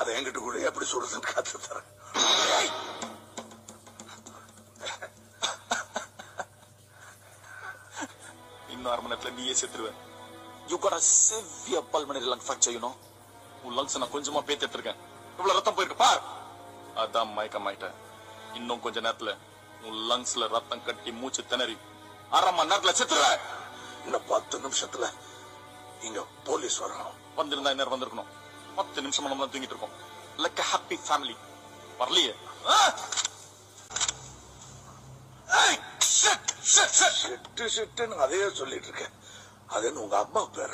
அதை என்கிட்ட கூட எப்படி சொல்றதுன்னு காத்து தரேன். இன்னும் 1/2 மணி நேரத்துல நீயே செத்துருவேன். You got a severe pulmonary lung fracture, you know. உன் லங்ஸ் நான் கொஞ்சமா பேத்துட்டு இருக்கேன். இவ்வளவு ரத்தம் போயிருக்கு பார். அதான் மயக்கமாயிட்டேன். இன்னும் கொஞ்ச நேரத்துல உன் லங்ஸ்ல ரத்தம் கட்டி மூச்சு திணறி 1/2 மணி நேரத்துல செத்துருவேன். இன்னும் 10 நிமிஷத்துல இங்க போலீஸ் வரணும். வந்திருந்தா நேரம் வந்திருக்கணும். 10 நிமிஷம் நம்ம தூங்கிட்டு இருக்கோம். Like a happy family. வரலையே. ஷிட்டுன்னு அதையே சொல்லிட்டு இருக்கேன். அதுன்னு உங்க அம்மா பேர.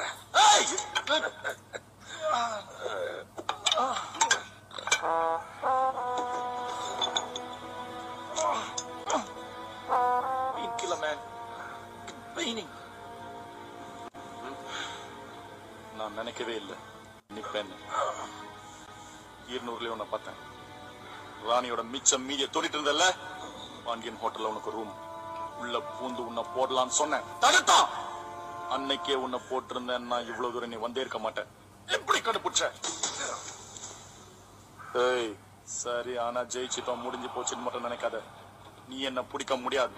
Painkiller, man. Paining. நான் நினைக்கவே இல்லை நிப்பேன். 200 உன்னை பார்த்தேன். ராணியோட மிச்சம் மீதிய தோண்டிட்டு இருந்தல்ல, பாண்டியன் ஹோட்டல்ல உனக்கு ரூம். உள்ள பூந்து உன்னை போடலான்னு சொன்னேன். தடுத்தான். அன்னைக்கே உன்னை போட்டிருந்தேன். நான் இவ்வளவு தூரம் நீ வந்தே இருக்க மாட்டேன். எப்படி கண்டுபிடிச்ச? ஏய் சரி, ஆனா ஜெயிச்சிட்டோம், முடிஞ்சு போச்சுன்னு மட்டும் நினைக்காத. நீ என்ன பிடிக்க முடியாது,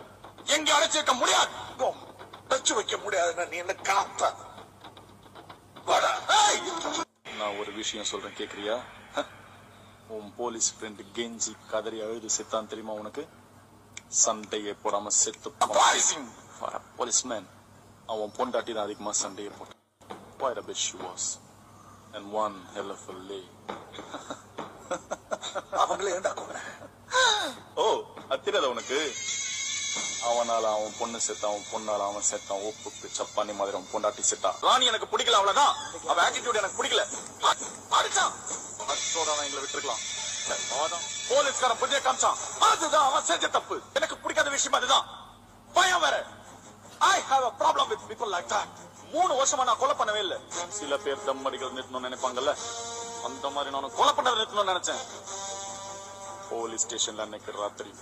எங்க அடைச்சிருக்க முடியாது, தச்சு வைக்க முடியாதுன்னா நீ என்ன காத்த. நான் ஒரு விஷயம் சொல்றேன், கேக்குறியா? உன் போலீஸ் ஃப்ரெண்ட் கெஞ்சி கதறி அழுது செத்தான் தெரியுமா உனக்கு? சண்டையை போடாம செத்து போலீஸ்மேன். அவன் பொண்டாட்டி தான் அதிகமா சண்டையை போட்டான். Quite a bit she was. And one hell of a lay. அவங்களே ஏண்டாக்குங்க. ஓ அத்திரத உனக்கு? அவனால அவன் பொண்ணு செத்தான், அவன் பொண்ணால அவன் செத்தான். ஒப்புக்கு சப்பானி மாதிரி அவன் பொண்டாட்டி செத்தான். ராணி எனக்கு பிடிக்கல, அவ்வளவுதான். அவன் ஆட்டிடியூட் எனக்கு பிடிக்கல. அடிச்சான். அத்தோட அவன் எங்களை விட்டுருக்கலாம். போலீஸ்காரன் புதிய காமிச்சான். அதுதான் அவன் செஞ்ச தப்பு. எனக்கு பிடிக்காத விஷயம் அதுதான். பயம் வேற. I have a problem with people like that. 3 வருஷமா நான் கொலை பண்ணவே இல்லை. சில பேர் தம் அடிக்கிறது நிறுத்தணும்னு நினைப்பாங்கல்ல, அந்த மாதிரி நானும் கொலை பண்ணதை நிறுத்தணும்னு நினைச்சேன். போலீஸ் ஸ்டேஷன்ல அன்னைக்கு ராத்திரி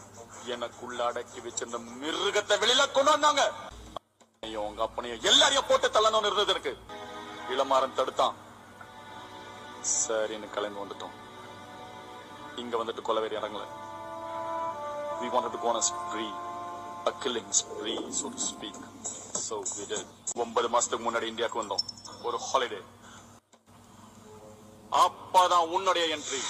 எனக்குள்ள அடக்கி வச்சிருந்த மிருகத்தை வெளியில கொண்டு வந்தாங்க. உங்க அப்பனையும் எல்லாரையும் போட்டு தள்ளணும்னு இருந்தது எனக்கு. இளமாறன் தடுத்தான். சரின்னு கிளம்பி வந்துட்டோம். இங்க வந்துட்டு கொலவேரி இறங்கல. We wanted to go on a spree, a killing spree, so to speak. So we did. 9 மாசத்துக்கு முன்னாடி இந்தியாவுக்கு வந்தோம், ஒரு ஹாலிடே. அப்பதான் உன்னுடைய என்ட்ரி.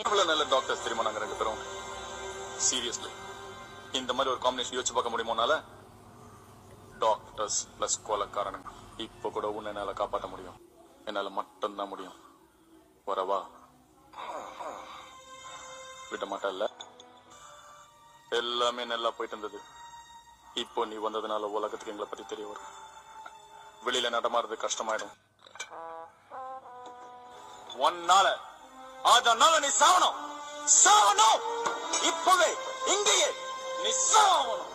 இவ்வளவு நல்ல டாக்டர்ஸ் தெரியுமா நாங்க 2 பேரும்? சீரியஸ்லி இந்த மாதிரி ஒரு காம்பினேஷன் யோசிச்சு பார்க்க முடியுமோனால? Doctors plus கொலைக்காரனுங்க. இப்ப கூட உன்னை என்னால காப்பாற்ற முடியும். என்னால மட்டும்தான் முடியும். வரவா? விட மாட்டல்ல? எல்லாமே நல்லா போயிட்டு இருந்தது. இப்போ நீ வந்ததுனால உலகத்துக்கு எங்களை பத்தி தெரிய வரும். வெளியில நடமாறது கஷ்டமாயிடும். ஒன்னால அதனால நீ சாவணும். சாவணும். இப்பவே இங்கேயே நீ சாவணும்.